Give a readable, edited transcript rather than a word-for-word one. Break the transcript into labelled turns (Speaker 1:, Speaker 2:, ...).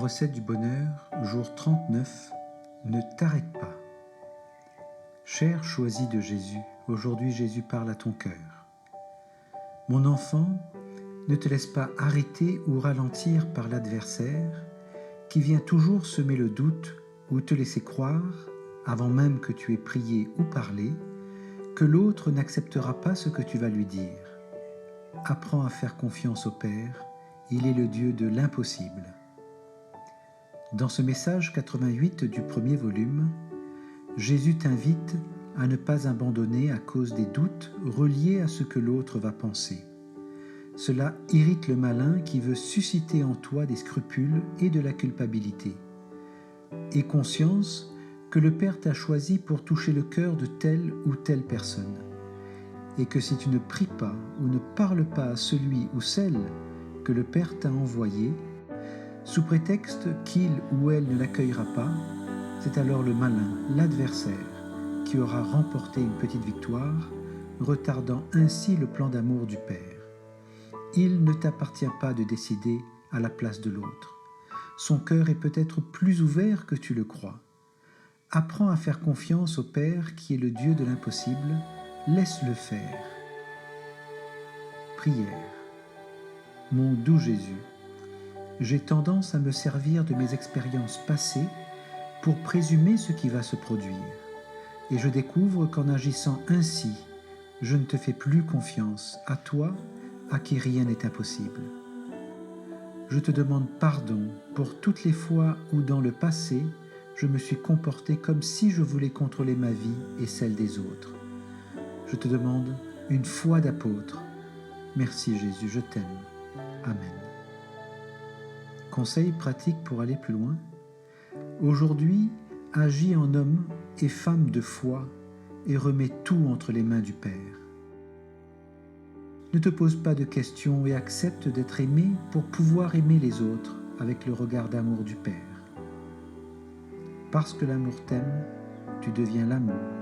Speaker 1: recette du bonheur, jour 39, ne t'arrête pas. Cher choisi de Jésus, aujourd'hui Jésus parle à ton cœur. Mon enfant, ne te laisse pas arrêter ou ralentir par l'adversaire qui vient toujours semer le doute ou te laisser croire, avant même que tu aies prié ou parlé, que l'autre n'acceptera pas ce que tu vas lui dire. Apprends à faire confiance au Père, il est le Dieu de l'impossible. Dans ce message 88 du premier volume, Jésus t'invite à ne pas abandonner à cause des doutes reliés à ce que l'autre va penser. Cela irrite le malin qui veut susciter en toi des scrupules et de la culpabilité. Aie conscience que le Père t'a choisi pour toucher le cœur de telle ou telle personne, et que si tu ne pries pas ou ne parles pas à celui ou celle que le Père t'a envoyé, sous prétexte qu'il ou elle ne l'accueillera pas, c'est alors le malin, l'adversaire, qui aura remporté une petite victoire, retardant ainsi le plan d'amour du Père. Il ne t'appartient pas de décider à la place de l'autre. Son cœur est peut-être plus ouvert que tu le crois. Apprends à faire confiance au Père qui est le Dieu de l'impossible. Laisse-le faire. Prière. Mon doux Jésus, j'ai tendance à me servir de mes expériences passées pour présumer ce qui va se produire. Et je découvre qu'en agissant ainsi, je ne te fais plus confiance, à toi, à qui rien n'est impossible. Je te demande pardon pour toutes les fois où, dans le passé, je me suis comporté comme si je voulais contrôler ma vie et celle des autres. Je te demande une foi d'apôtre. Merci Jésus, je t'aime. Amen. Conseil pratique pour aller plus loin. Aujourd'hui, agis en homme et femme de foi et remets tout entre les mains du Père. Ne te pose pas de questions et accepte d'être aimé pour pouvoir aimer les autres avec le regard d'amour du Père. Parce que l'amour t'aime, tu deviens l'amour.